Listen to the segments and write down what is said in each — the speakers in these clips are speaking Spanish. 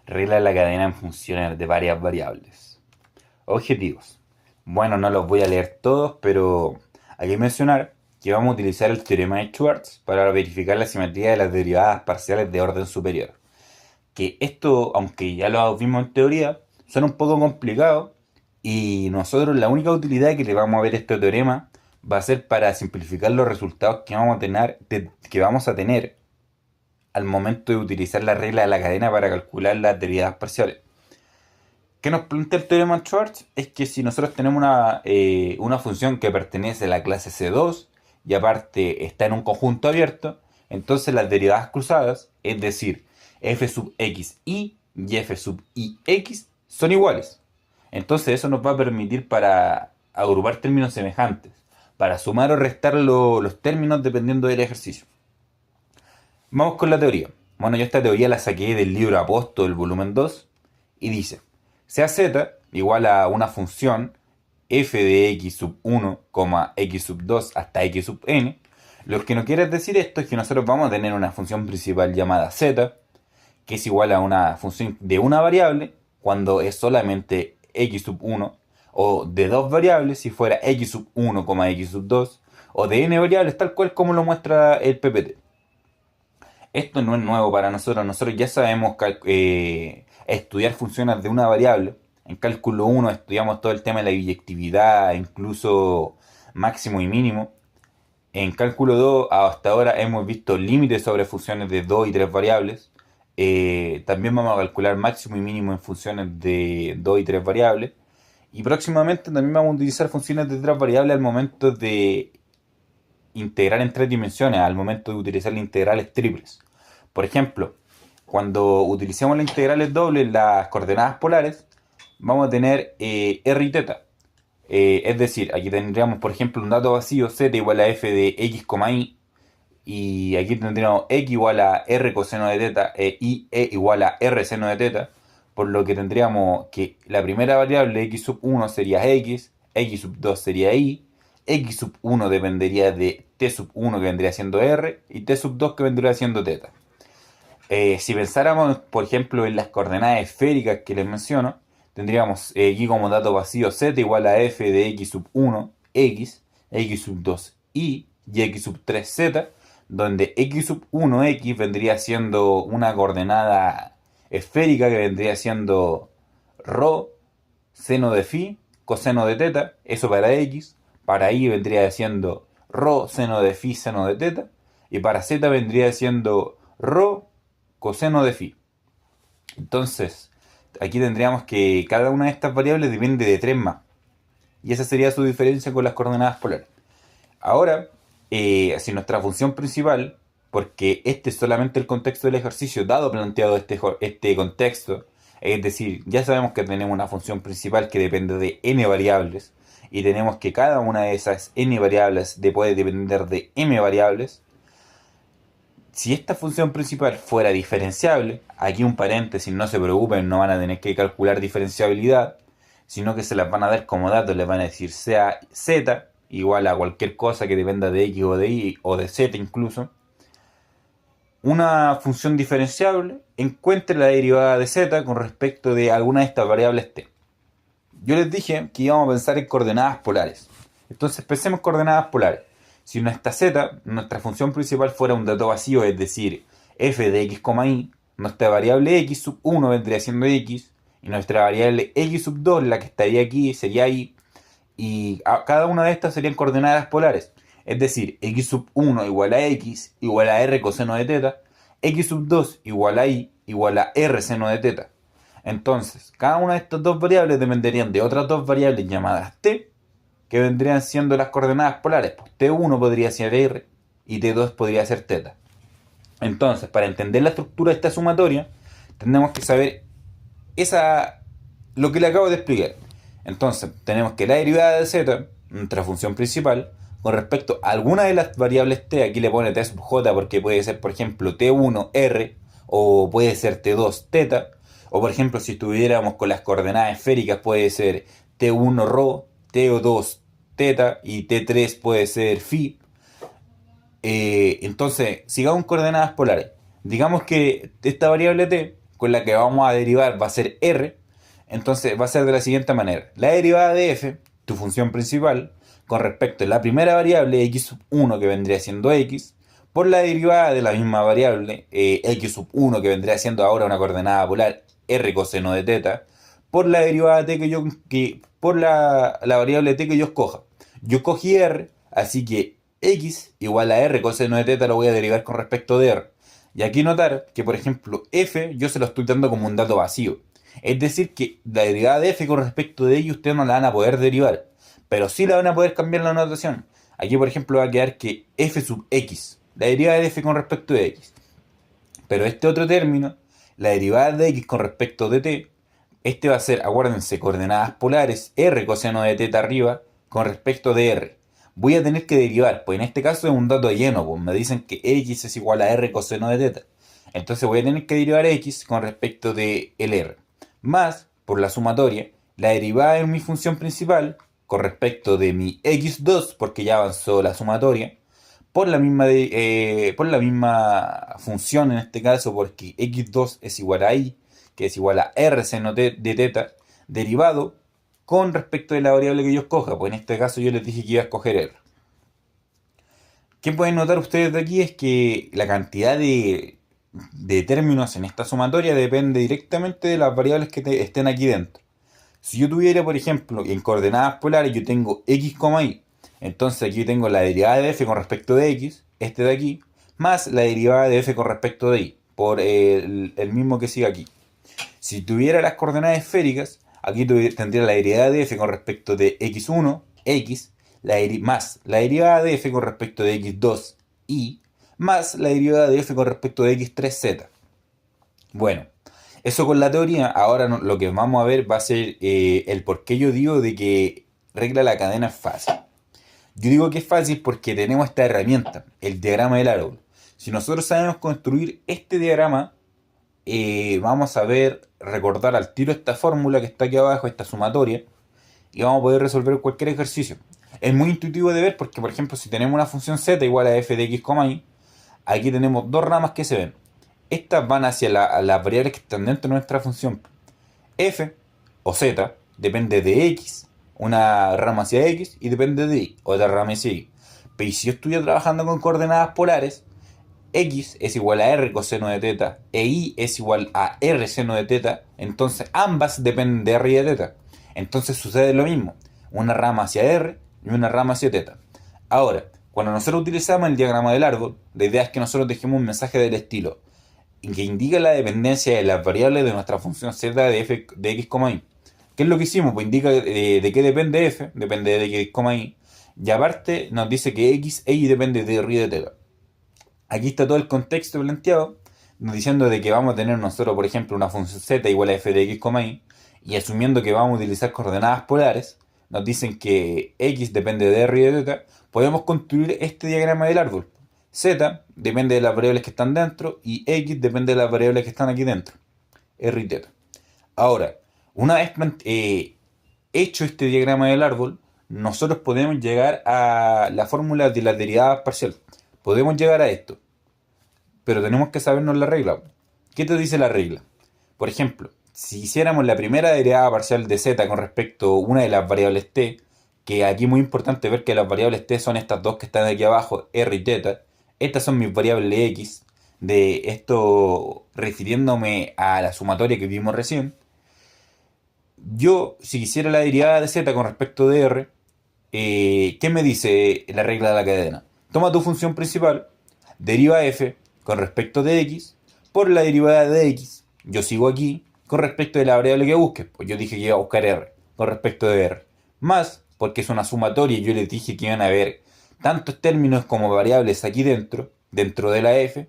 Regla de la cadena en funciones de varias variables. Objetivos. Bueno, no los voy a leer todos, pero hay que mencionar que vamos a utilizar el teorema de Schwartz para verificar la simetría de las derivadas parciales de orden superior. Que esto, aunque ya lo vimos en teoría, suena un poco complicado y nosotros la única utilidad que le vamos a ver a este teorema va a ser para simplificar los resultados que vamos a tener al momento de utilizar la regla de la cadena para calcular las derivadas parciales. ¿Qué nos plantea el teorema de Schwartz? Es que si nosotros tenemos una función que pertenece a la clase C2 y aparte está en un conjunto abierto, entonces las derivadas cruzadas, es decir, f sub x y f sub i x, son iguales. Entonces eso nos va a permitir para agrupar términos semejantes, para sumar o restar los términos dependiendo del ejercicio. Vamos con la teoría. Bueno, yo esta teoría la saqué del libro Apóstol, volumen 2, y dice, sea z igual a una función f de x sub 1, x sub 2 hasta x sub n. Lo que no quiere decir esto es que nosotros vamos a tener una función principal llamada z, que es igual a una función de una variable, cuando es solamente x sub 1, o de dos variables, si fuera x sub 1, x sub 2, o de n variables, tal cual como lo muestra el PPT. Esto no es nuevo para nosotros ya sabemos estudiar funciones de una variable. En cálculo 1 estudiamos todo el tema de la biyectividad, incluso máximo y mínimo. En cálculo 2 hasta ahora hemos visto límites sobre funciones de 2 y 3 variables. También vamos a calcular máximo y mínimo en funciones de 2 y 3 variables. Y próximamente también vamos a utilizar funciones de 3 variables al momento de integrar en 3 dimensiones, al momento de utilizar las integrales triples. Por ejemplo, cuando utilicemos las integrales dobles, las coordenadas polares, vamos a tener r y θ. Es decir, aquí tendríamos, por ejemplo, un dato vacío, z igual a f de x, y. Y aquí tendríamos x igual a r coseno de θ y e igual a r seno de θ. Por lo que tendríamos que la primera variable x sub 1 sería x sub 2 sería y, x sub 1 dependería de t sub 1 que vendría siendo r y t sub 2 que vendría siendo θ. Si pensáramos, por ejemplo, en las coordenadas esféricas que les menciono, tendríamos aquí como dato vacío z igual a f de x sub 1, x sub 2, y x sub 3, z, donde x sub 1, x vendría siendo una coordenada esférica que vendría siendo rho, seno de phi, coseno de θ, eso para x, para y vendría siendo rho, seno de phi, seno de θ, y para z vendría siendo rho, coseno de phi. Entonces, aquí tendríamos que cada una de estas variables depende de 3 más. Y esa sería su diferencia con las coordenadas polares. Ahora, si nuestra función principal, porque este es solamente el contexto del ejercicio, dado planteado este contexto, es decir, ya sabemos que tenemos una función principal que depende de n variables, y tenemos que cada una de esas n variables puede depender de m variables. Si esta función principal fuera diferenciable, aquí un paréntesis, no se preocupen, no van a tener que calcular diferenciabilidad, sino que se las van a dar como datos, les van a decir sea z igual a cualquier cosa que dependa de x o de y o de z incluso. Una función diferenciable encuentre la derivada de z con respecto de alguna de estas variables t. Yo les dije que íbamos a pensar en coordenadas polares. Entonces pensemos en coordenadas polares. Si nuestra z, nuestra función principal fuera un dato vacío, es decir, f de x, y, nuestra variable x sub 1 vendría siendo x, y nuestra variable x sub 2, la que estaría aquí, sería y cada una de estas serían coordenadas polares. Es decir, x sub 1 igual a x igual a r coseno de θ, x sub 2 igual a y igual a r seno de θ. Entonces, cada una de estas dos variables dependerían de otras dos variables llamadas t, que vendrían siendo las coordenadas polares. Pues t1 podría ser r y t2 podría ser θ. Entonces, para entender la estructura de esta sumatoria, tenemos que saber lo que le acabo de explicar. Entonces, tenemos que la derivada de z, nuestra función principal, con respecto a alguna de las variables t, aquí le pone t sub j porque puede ser, por ejemplo, t1 r, o puede ser t2 θ, o por ejemplo, si estuviéramos con las coordenadas esféricas, puede ser t1 rho, t2 θ y t3 puede ser phi. Entonces, sigamos coordenadas polares. Digamos que esta variable t con la que vamos a derivar va a ser r. Entonces va a ser de la siguiente manera. La derivada de f, tu función principal, con respecto a la primera variable x1 que vendría siendo x, por la derivada de la misma variable x1 que vendría siendo ahora una coordenada polar r coseno de teta, por la derivada de t por la variable t que yo escoja. Yo escogí r, así que x igual a r coseno de teta lo voy a derivar con respecto de r. Y aquí notar que, por ejemplo, f yo se lo estoy dando como un dato vacío. Es decir, que la derivada de f con respecto de y ustedes no la van a poder derivar, pero sí la van a poder cambiar la notación. Aquí, por ejemplo, va a quedar que f sub x, la derivada de f con respecto de x. Pero este otro término, la derivada de x con respecto de t, este va a ser, acuérdense, coordenadas polares r coseno de teta arriba con respecto de r. Voy a tener que derivar, pues en este caso es un dato lleno, pues me dicen que x es igual a r coseno de teta. Entonces voy a tener que derivar x con respecto de el r. Más, por la sumatoria, la derivada de mi función principal con respecto de mi x2, porque ya avanzó la sumatoria, por la misma función en este caso, porque x2 es igual a y, que es igual a r seno de teta, derivado con respecto de la variable que yo escoja. Pues en este caso yo les dije que iba a escoger r. ¿Qué pueden notar ustedes de aquí? Es que la cantidad de términos en esta sumatoria depende directamente de las variables que estén aquí dentro. Si yo tuviera, por ejemplo, en coordenadas polares yo tengo x, y, entonces aquí tengo la derivada de f con respecto de x, este de aquí, más la derivada de f con respecto de y, por el mismo que sigue aquí. Si tuviera las coordenadas esféricas, aquí tendría la derivada de f con respecto de x1, x, más la derivada de f con respecto de x2, y, más la derivada de f con respecto de x3, z. Bueno, eso con la teoría. Ahora lo que vamos a ver va a ser el por qué yo digo de que regla la cadena es fácil. Yo digo que es fácil porque tenemos esta herramienta, el diagrama del árbol. Si nosotros sabemos construir este diagrama, vamos a recordar al tiro esta fórmula que está aquí abajo, esta sumatoria, y vamos a poder resolver cualquier ejercicio. Es muy intuitivo de ver porque, por ejemplo, si tenemos una función z igual a f de x, y, aquí tenemos dos ramas que se ven. Estas van hacia las variables que están dentro de nuestra función. F o z depende de x, una rama hacia x, y depende de y, otra rama hacia y. Pero si yo estuviera trabajando con coordenadas polares, x es igual a r coseno de teta e y es igual a r seno de teta, entonces ambas dependen de r y de teta. Entonces sucede lo mismo, una rama hacia r y una rama hacia teta. Ahora, cuando nosotros utilizamos el diagrama del árbol, la idea es que nosotros dejemos un mensaje del estilo que indica la dependencia de las variables de nuestra función z de f de x, y. ¿Qué es lo que hicimos? Pues indica de qué depende f, depende de x, y. Y aparte nos dice que x e y depende de r y de teta. Aquí está todo el contexto planteado, diciendo de que vamos a tener nosotros, por ejemplo, una función z igual a f de x, y asumiendo que vamos a utilizar coordenadas polares, nos dicen que x depende de r y de teta, podemos construir este diagrama del árbol. Z depende de las variables que están dentro y x depende de las variables que están aquí dentro, r y teta. Ahora, una vez hecho este diagrama del árbol, nosotros podemos llegar a la fórmula de las derivadas parciales. Podemos llegar a esto, pero tenemos que sabernos la regla. ¿Qué te dice la regla? Por ejemplo, si hiciéramos la primera derivada parcial de z con respecto a una de las variables t, que aquí es muy importante ver que las variables t son estas dos que están aquí abajo, r y teta. Estas son mis variables x, de esto refiriéndome a la sumatoria que vimos recién. Yo, si quisiera la derivada de z con respecto de r, ¿qué me dice la regla de la cadena? Toma tu función principal, deriva f con respecto de x, por la derivada de x, yo sigo aquí, con respecto de la variable que busques, pues yo dije que iba a buscar r, con respecto de r, más, porque es una sumatoria y yo les dije que iban a haber tantos términos como variables aquí dentro de la f,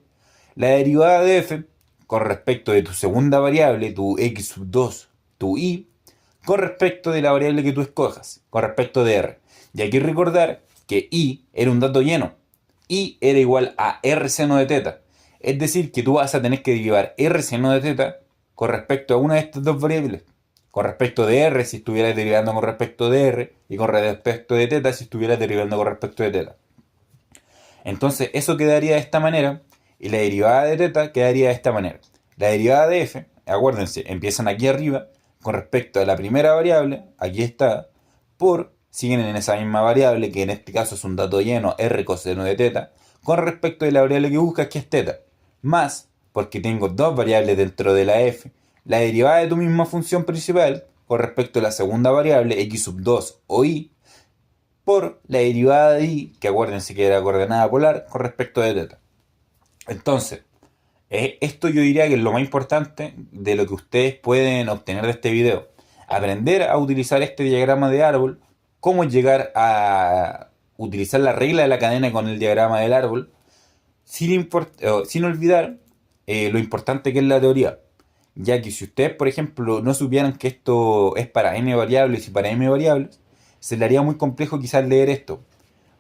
la derivada de f, con respecto de tu segunda variable, tu x sub 2, tu y, con respecto de la variable que tú escojas, con respecto de r. Y hay que recordar que y era un dato lleno. Y era igual a r seno de teta. Es decir, que tú vas a tener que derivar r seno de teta con respecto a una de estas dos variables. Con respecto de r si estuvieras derivando con respecto de r, y con respecto de teta si estuvieras derivando con respecto de teta. Entonces eso quedaría de esta manera, y la derivada de teta quedaría de esta manera. La derivada de f acuérdense, empiezan aquí arriba con respecto a la primera variable, aquí está, siguen en esa misma variable, que en este caso es un dato lleno, r coseno de teta, con respecto de la variable que buscas, que es teta, más, porque tengo dos variables dentro de la f, la derivada de tu misma función principal, con respecto a la segunda variable, x sub 2 o y, por la derivada de y, que acuérdense que era coordenada polar, con respecto de teta. Entonces, esto yo diría que es lo más importante de lo que ustedes pueden obtener de este video. Aprender a utilizar este diagrama de árbol, cómo llegar a utilizar la regla de la cadena con el diagrama del árbol, sin olvidar lo importante que es la teoría. Ya que si ustedes, por ejemplo, no supieran que esto es para n variables y para m variables, se le haría muy complejo quizás leer esto.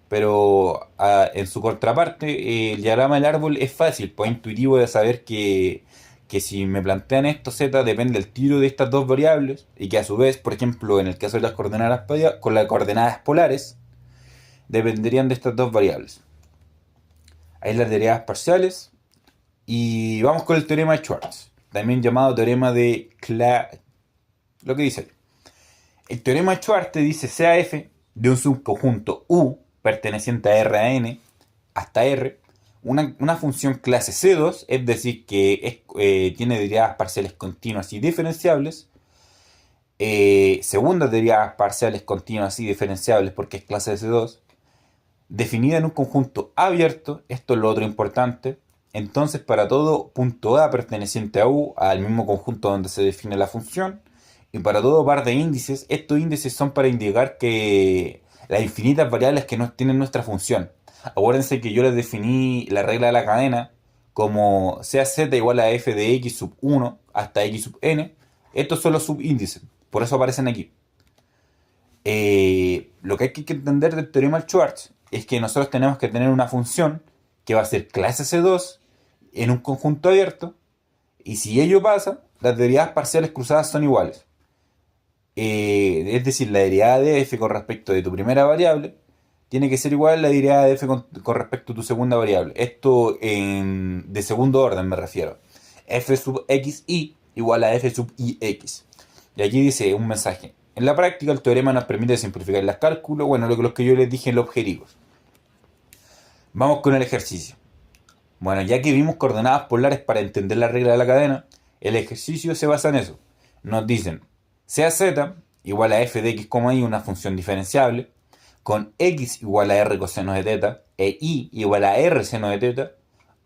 Pero en su contraparte, el diagrama del árbol es fácil, pues intuitivo de saber que si me plantean esto, z depende del tiro de estas dos variables, y que a su vez, por ejemplo, en el caso de las coordenadas, con las coordenadas polares, dependerían de estas dos variables. Ahí las derivadas parciales. Y vamos con el teorema de Schwartz, también llamado teorema de lo que dice. El teorema de Schwartz te dice CAF de un subconjunto U perteneciente a R a N hasta R, una función clase C2, es decir, que tiene derivadas parciales continuas y diferenciables, segundas derivadas parciales continuas y diferenciables porque es clase C2, definida en un conjunto abierto, esto es lo otro importante. Entonces, para todo punto A perteneciente a U, al mismo conjunto donde se define la función, y para todo par de índices, estos índices son para indicar que las infinitas variables que nos tienen nuestra función. Acuérdense que yo les definí la regla de la cadena como sea z igual a f de x sub 1 hasta x sub n. Estos son los subíndices, por eso aparecen aquí. Lo que hay que entender del teorema de Schwartz es que nosotros tenemos que tener una función que va a ser clase C2 en un conjunto abierto, y si ello pasa, las derivadas parciales cruzadas son iguales. Es decir, la derivada de f con respecto de tu primera variable tiene que ser igual a la derivada de f con respecto a tu segunda variable. Esto de segundo orden me refiero. F sub xi igual a f sub ix. Y aquí dice un mensaje. En la práctica el teorema nos permite simplificar los cálculos, bueno, lo que yo les dije en los objetivos. Vamos con el ejercicio. Bueno, ya que vimos coordenadas polares para entender la regla de la cadena, el ejercicio se basa en eso. Nos dicen, sea z igual a f de x, y una función diferenciable, con x igual a r coseno de teta e y igual a r seno de teta,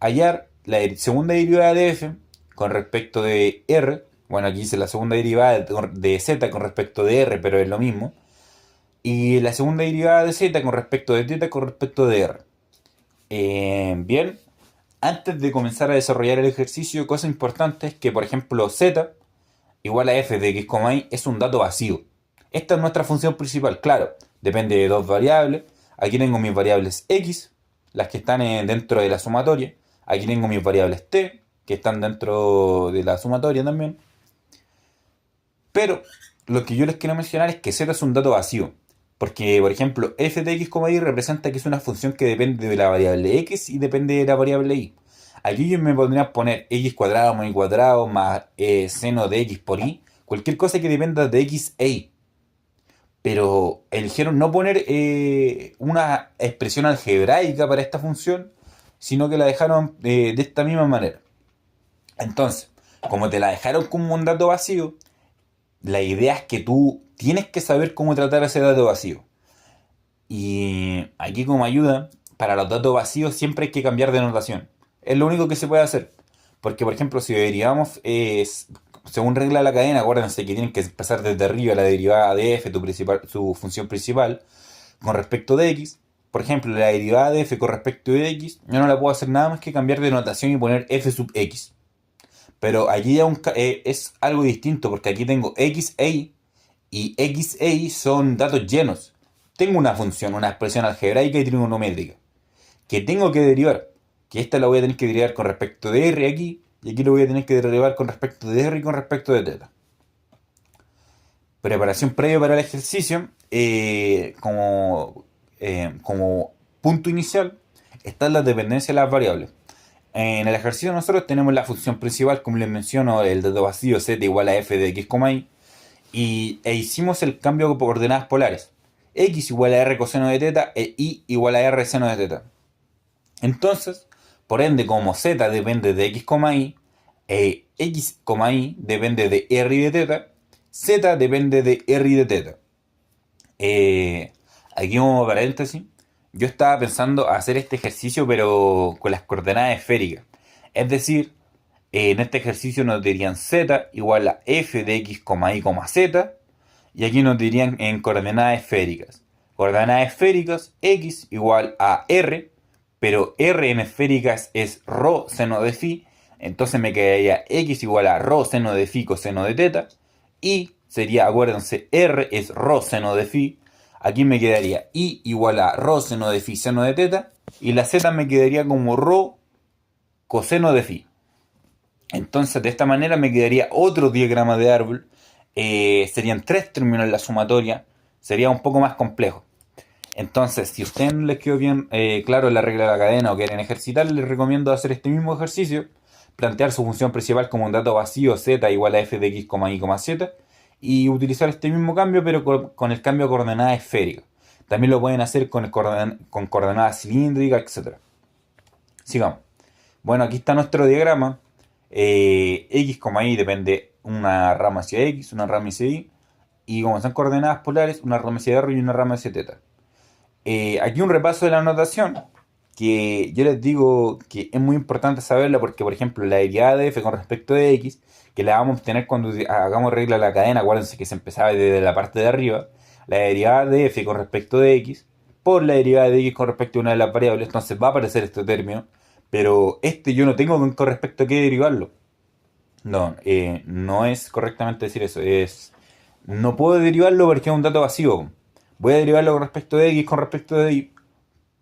hallar la segunda derivada de f con respecto de r, bueno, aquí dice la segunda derivada de z con respecto de r, pero es lo mismo, y la segunda derivada de z con respecto de teta con respecto de r. Bien, antes de comenzar a desarrollar el ejercicio, cosa importante es que, por ejemplo, z igual a f de x, y es un dato vacío. Esta es nuestra función principal, claro, depende de dos variables. Aquí tengo mis variables x, las que están dentro de la sumatoria. Aquí tengo mis variables t, que están dentro de la sumatoria también. Pero lo que yo les quiero mencionar es que z es un dato vacío. Porque, por ejemplo, f de x, y representa que es una función que depende de la variable x y depende de la variable y. Aquí yo me podría poner x cuadrado más y cuadrado más seno de x por y. Cualquier cosa que dependa de x e y. Pero eligieron no poner una expresión algebraica para esta función, sino que la dejaron de esta misma manera. Entonces, como te la dejaron como un dato vacío, la idea es que tú tienes que saber cómo tratar ese dato vacío. Y aquí como ayuda, para los datos vacíos siempre hay que cambiar de notación. Es lo único que se puede hacer. Porque, por ejemplo, si derivamos según regla de la cadena, acuérdense que tienen que pasar desde arriba la derivada de f, tu función principal, con respecto de x. Por ejemplo, la derivada de f con respecto de x, yo no la puedo hacer nada más que cambiar de notación y poner f sub x. Pero allí es algo distinto, porque aquí tengo x e y x e y son datos llenos. Tengo una función, una expresión algebraica y trigonométrica, que tengo que derivar. Que esta la voy a tener que derivar con respecto de r aquí, y aquí lo voy a tener que derivar con respecto de r y con respecto de teta. Preparación previa para el ejercicio, como punto inicial, está la dependencia de las variables. En el ejercicio nosotros tenemos la función principal, como les menciono, el dato vacío z igual a f de x, e hicimos el cambio por coordenadas polares. X igual a r coseno de teta e y igual a r seno de teta. Entonces, por ende, como z depende de x, y, e x, y depende de r y de teta, z depende de r y de teta. Aquí como paréntesis, yo estaba pensando hacer este ejercicio pero con las coordenadas esféricas. Es decir, en este ejercicio nos dirían z igual a f de x, y, z, y aquí nos dirían en coordenadas esféricas. Coordenadas esféricas, x igual a r, pero r en esféricas es rho seno de phi, entonces me quedaría x igual a rho seno de phi coseno de teta, y sería, acuérdense, r es rho seno de phi, aquí me quedaría y igual a rho seno de phi seno de teta, y la z me quedaría como rho coseno de phi. Entonces de esta manera me quedaría otro diagrama de árbol, serían 3 términos en la sumatoria, sería un poco más complejo. Entonces, si a ustedes no les quedó bien claro la regla de la cadena o quieren ejercitar, les recomiendo hacer este mismo ejercicio, plantear su función principal como un dato vacío z igual a f de x, y, z, y utilizar este mismo cambio pero con el cambio de coordenada esférica. También lo pueden hacer con coordenadas cilíndricas, etc. Sigamos. Bueno, aquí está nuestro diagrama. X, y depende una rama hacia x, una rama hacia y, y como son coordenadas polares, una rama hacia r y una rama hacia teta. Aquí un repaso de la notación, que yo les digo que es muy importante saberla porque, por ejemplo, la derivada de f con respecto de x, que la vamos a obtener cuando hagamos regla de la cadena, acuérdense que se empezaba desde la parte de arriba, la derivada de f con respecto de x, por la derivada de x con respecto a una de las variables, entonces va a aparecer este término, pero yo no tengo con respecto a qué derivarlo. No, no es correctamente decir eso, no puedo derivarlo porque es un dato vacío. Voy a derivarlo con respecto de x con respecto de y,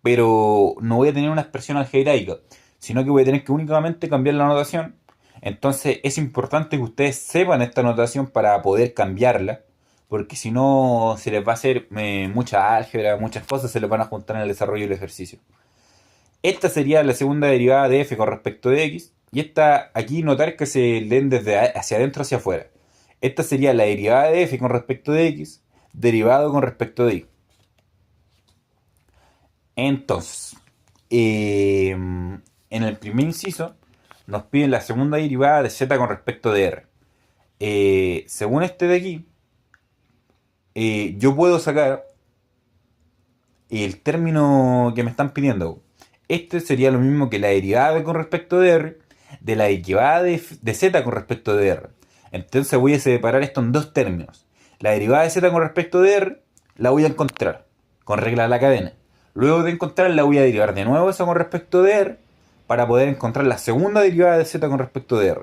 pero no voy a tener una expresión algebraica, sino que voy a tener que únicamente cambiar la notación. Entonces es importante que ustedes sepan esta notación para poder cambiarla, porque si no se les va a hacer mucha álgebra, muchas cosas se les van a juntar en el desarrollo del ejercicio. Esta sería la segunda derivada de f con respecto de x, y esta aquí notar que se leen desde hacia adentro hacia afuera. Esta sería la derivada de f con respecto de x, derivado con respecto de y. Entonces, en el primer inciso nos piden la segunda derivada de z con respecto de r. Según este de aquí, yo puedo sacar el término que me están pidiendo. Este sería lo mismo que la derivada con respecto de r, de la derivada de z con respecto de r. Entonces voy a separar esto en dos términos. La derivada de z con respecto de r la voy a encontrar con regla de la cadena. Luego de encontrarla voy a derivar de nuevo eso con respecto de r para poder encontrar la segunda derivada de z con respecto de r.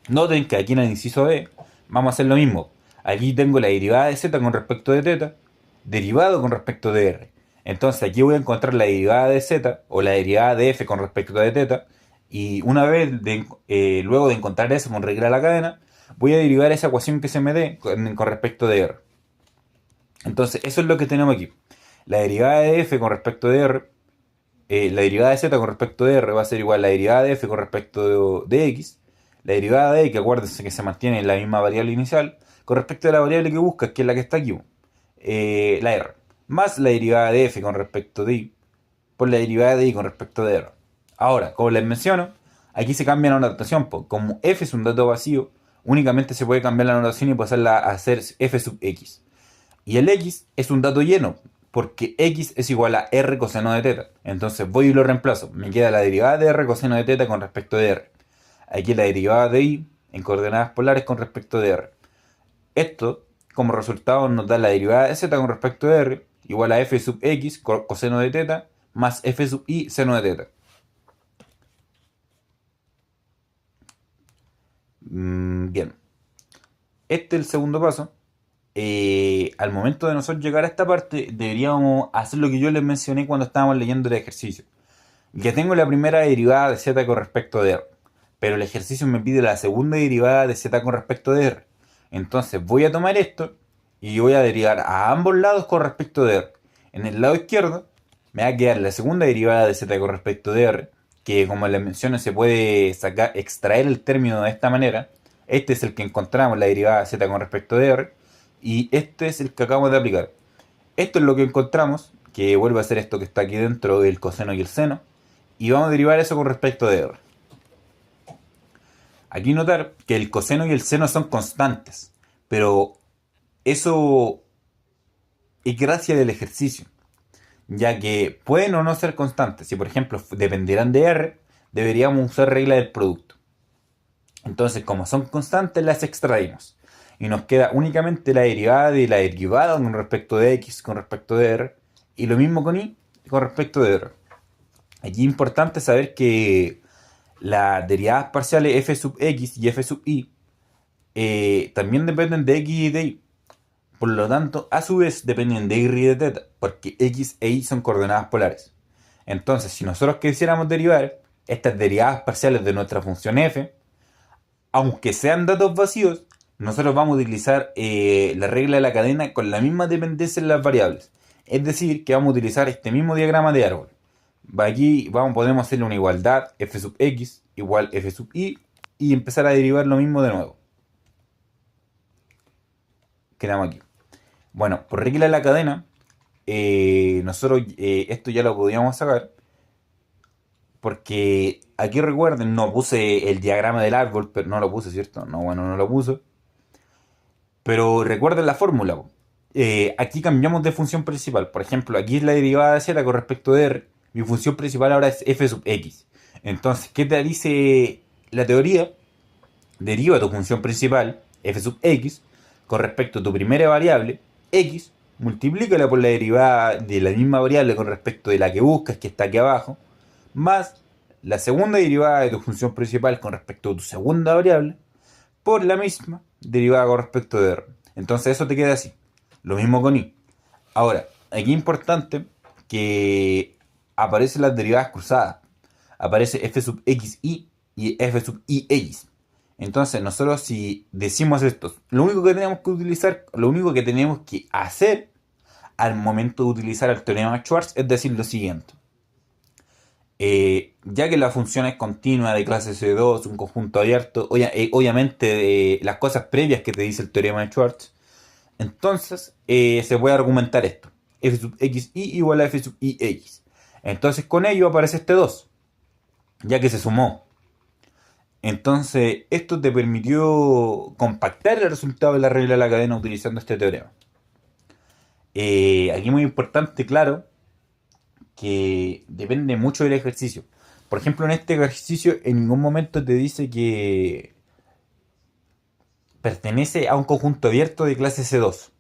Noten que aquí en el inciso B vamos a hacer lo mismo. Aquí tengo la derivada de z con respecto de teta, derivado con respecto de r. Entonces aquí voy a encontrar la derivada de z o la derivada de f con respecto de teta, y una vez luego de encontrar eso con regla de la cadena, voy a derivar esa ecuación que se me dé con respecto de r. Entonces eso es lo que tenemos aquí. La derivada de f con respecto de r, la derivada de z con respecto de r va a ser igual a la derivada de f con respecto de x, la derivada de y, que acuérdense que se mantiene en la misma variable inicial, con respecto a la variable que buscas, que es la que está aquí, la r, más la derivada de f con respecto de y, por la derivada de y con respecto de r. Ahora, como les menciono, aquí se cambia la notación, como f es un dato vacío, únicamente se puede cambiar la notación y pasarla a hacer f sub x. Y el x es un dato lleno, porque x es igual a r coseno de teta. Entonces voy y lo reemplazo. Me queda la derivada de r coseno de teta con respecto de r. Aquí la derivada de y en coordenadas polares con respecto de r. Esto, como resultado, nos da la derivada de z con respecto de r igual a f sub x coseno de teta más f sub y seno de teta. Bien. Este es el segundo paso. Al momento de nosotros llegar a esta parte, deberíamos hacer lo que yo les mencioné cuando estábamos leyendo el ejercicio. Ya tengo la primera derivada de z con respecto de r, pero el ejercicio me pide la segunda derivada de z con respecto de r. Entonces voy a tomar esto y voy a derivar a ambos lados con respecto de r. En el lado izquierdo me va a quedar la segunda derivada de z con respecto de r, que como les menciono se puede extraer el término de esta manera. Este es el que encontramos, la derivada z con respecto de r, y este es el que acabamos de aplicar. Esto es lo que encontramos, que vuelve a ser esto que está aquí dentro, el coseno y el seno, y vamos a derivar eso con respecto de r. Aquí notar que el coseno y el seno son constantes, pero eso es gracia del ejercicio, ya que pueden o no ser constantes. Si por ejemplo dependerán de r, deberíamos usar regla del producto. Entonces, como son constantes, las extraímos. Y nos queda únicamente la derivada de la derivada con respecto de x con respecto de r. Y lo mismo con y con respecto de r. Aquí es importante saber que las derivadas parciales f sub x y f sub y también dependen de x y de y. Por lo tanto, a su vez dependen de y de teta, porque x e y son coordenadas polares. Entonces, si nosotros quisiéramos derivar estas derivadas parciales de nuestra función f, aunque sean datos vacíos, nosotros vamos a utilizar la regla de la cadena con la misma dependencia en las variables. Es decir, que vamos a utilizar este mismo diagrama de árbol. Aquí podemos hacerle una igualdad, f sub x igual f sub y empezar a derivar lo mismo de nuevo. Quedamos aquí. Bueno, por regla de la cadena, nosotros esto ya lo podíamos sacar, porque aquí recuerden, no puse el diagrama del árbol, pero no lo puse, ¿cierto? No, bueno, no lo puse. Pero recuerden la fórmula. Aquí cambiamos de función principal. Por ejemplo, aquí es la derivada de z con respecto de r. Mi función principal ahora es f sub x. Entonces, ¿qué te dice la teoría? Deriva tu función principal, f sub x, con respecto a tu primera variable, x, multiplícala por la derivada de la misma variable con respecto de la que buscas, que está aquí abajo, más la segunda derivada de tu función principal con respecto a tu segunda variable, por la misma derivada con respecto de r. Entonces eso te queda así. Lo mismo con y. Ahora, aquí es importante que aparecen las derivadas cruzadas. Aparece f sub x y f sub y x. Entonces nosotros si decimos esto, lo único que tenemos que utilizar, lo único que tenemos que hacer al momento de utilizar el teorema de Schwarz es decir lo siguiente. Ya que la función es continua de clase C2, un conjunto abierto, obviamente las cosas previas que te dice el teorema de Schwarz, entonces se puede argumentar esto. F sub xy igual a f sub ix. Entonces con ello aparece este 2, ya que se sumó. Entonces esto te permitió compactar el resultado de la regla de la cadena utilizando este teorema. Aquí muy importante, claro, que depende mucho del ejercicio. Por ejemplo, en este ejercicio en ningún momento te dice que pertenece a un conjunto abierto de clase C2.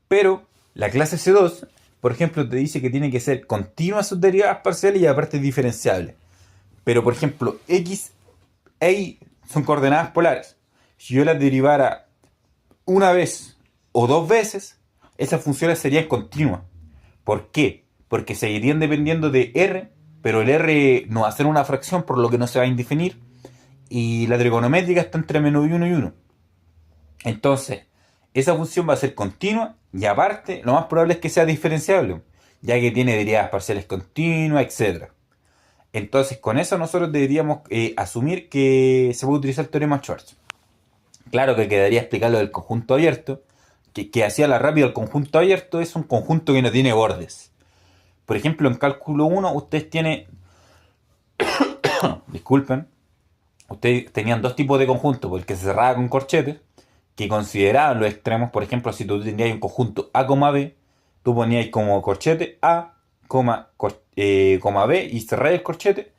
Pero la clase C2, por ejemplo, te dice que tiene que ser continua sus derivadas parciales y aparte diferenciable. Pero, por ejemplo, x e y son coordenadas polares. Si yo las derivara una vez o dos veces, esas funciones serían continuas. ¿Por qué? Porque seguirían dependiendo de r, pero el r no va a ser una fracción, por lo que no se va a indefinir. Y la trigonométrica está entre menos 1 y 1. Entonces, esa función va a ser continua y aparte, lo más probable es que sea diferenciable, ya que tiene derivadas parciales continuas, etc. Entonces, con eso nosotros deberíamos asumir que se puede utilizar el teorema de Schwarz. Claro que quedaría explicarlo del conjunto abierto, que hacía la rápida, el conjunto abierto es un conjunto que no tiene bordes. Por ejemplo, en cálculo 1 ustedes tienen, disculpen, ustedes tenían dos tipos de conjuntos, el que se cerraba con corchetes, que consideraban los extremos. Por ejemplo, si tú tenías un conjunto A, B, tú ponías como corchete A, B y cerrar el corchete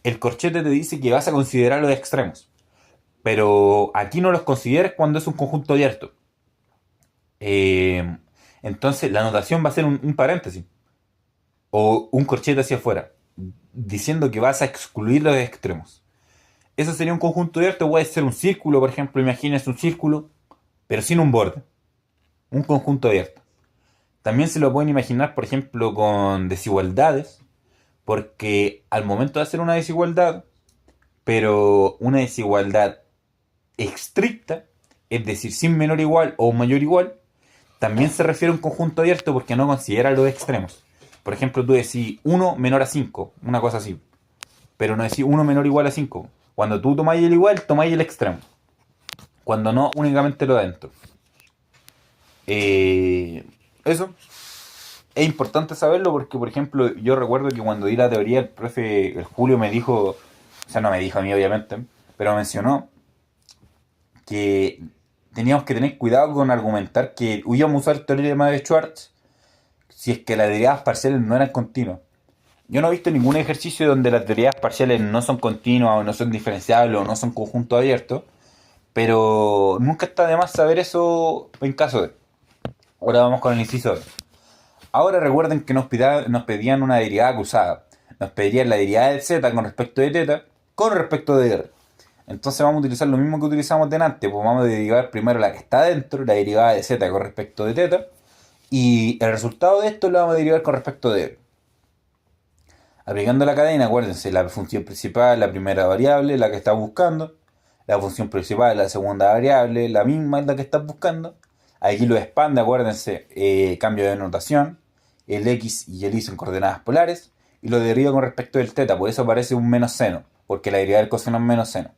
te dice que vas a considerar los extremos. Pero aquí no los consideras cuando es un conjunto abierto. Entonces la notación va a ser un paréntesis o un corchete hacia afuera, diciendo que vas a excluir los extremos. Eso sería un conjunto abierto. Puede ser un círculo, por ejemplo. Imagínense un círculo, pero sin un borde. Un conjunto abierto. También se lo pueden imaginar, por ejemplo, con desigualdades, porque al momento de hacer una desigualdad, pero una desigualdad estricta, es decir, sin menor igual o mayor igual, también se refiere a un conjunto abierto porque no considera los extremos. Por ejemplo, tú decís 1 menor a 5, una cosa así. Pero no decís 1 menor o igual a 5. Cuando tú tomáis el igual, tomáis el extremo. Cuando no, únicamente lo de adentro. Eso es importante saberlo porque, por ejemplo, yo recuerdo que cuando di la teoría, el profe, el Julio, me dijo, o sea, no me dijo a mí, obviamente, pero mencionó que teníamos que tener cuidado con argumentar que íbamos a usar el teorema de Schwartz si es que las derivadas parciales no eran continuas. Yo no he visto ningún ejercicio donde las derivadas parciales no son continuas o no son diferenciables o no son conjuntos abiertos, pero nunca está de más saber eso en caso de. Ahora vamos con el inciso B. Ahora recuerden que nos pedían una derivada cruzada. Nos pedirían la derivada de z con respecto de θ con respecto de r. Entonces vamos a utilizar lo mismo que utilizamos delante. Pues vamos a derivar primero la que está dentro, la derivada de z con respecto de θ. Y el resultado de esto lo vamos a derivar con respecto de r. Aplicando la cadena, acuérdense, la función principal es la primera variable, la que estás buscando. La función principal es la segunda variable, la misma es la que estás buscando. Aquí lo expande, acuérdense, cambio de notación. El x y el y son coordenadas polares. Y lo deriva con respecto del θ, por eso aparece un menos seno, porque la derivada del coseno es menos seno.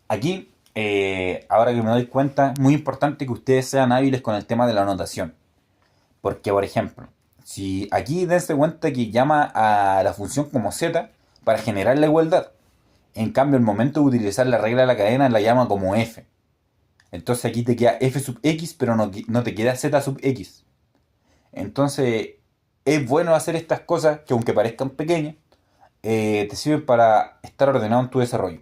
Aquí, ahora que me doy cuenta, es muy importante que ustedes sean hábiles con el tema de la notación. Porque, por ejemplo, si aquí dense cuenta que llama a la función como z para generar la igualdad. En cambio, el momento de utilizar la regla de la cadena la llama como f. Entonces aquí te queda f sub x, pero no te queda z sub x. Entonces, es bueno hacer estas cosas que aunque parezcan pequeñas, te sirven para estar ordenado en tu desarrollo.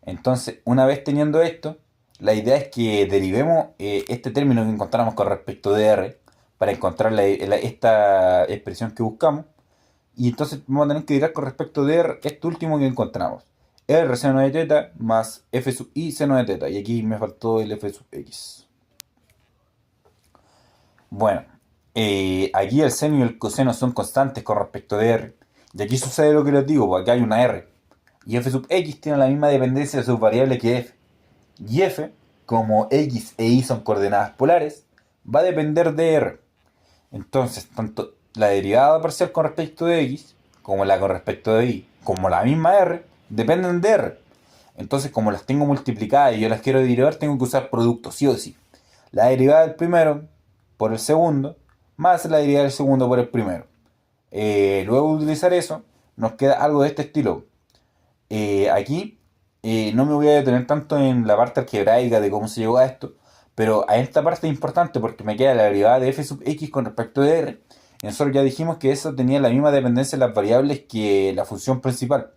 Entonces, una vez teniendo esto, la idea es que derivemos este término que encontramos con respecto de r para encontrar esta expresión que buscamos. Y entonces vamos a tener que derivar con respecto de r este último que encontramos. R seno de θ más f sub i seno de θ. Y aquí me faltó el f sub x. Bueno, aquí el seno y el coseno son constantes con respecto de r. Y aquí sucede lo que les digo, porque acá hay una r. Y f sub x tiene la misma dependencia de su variable que f. Y f, como x e y son coordenadas polares, va a depender de r. Entonces, tanto la derivada parcial con respecto de x, como la con respecto de y, como la misma r, dependen de r. Entonces, como las tengo multiplicadas y yo las quiero derivar, tengo que usar producto, sí o sí. La derivada del primero por el segundo, más la derivada del segundo por el primero. Luego de utilizar eso, nos queda algo de este estilo. Aquí no me voy a detener tanto en la parte algebraica de cómo se llegó a esto, pero a esta parte es importante porque me queda la derivada de f sub x con respecto de r. Y nosotros ya dijimos que eso tenía la misma dependencia en las variables que la función principal.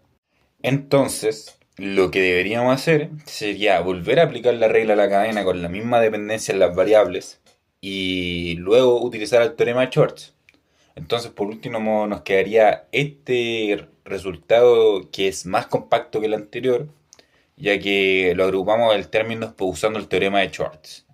Entonces, lo que deberíamos hacer sería volver a aplicar la regla a la cadena con la misma dependencia en las variables y luego utilizar el teorema de Schwartz. Entonces, por último, nos quedaría este resultado que es más compacto que el anterior, ya que lo agrupamos el término usando el teorema de Schwartz.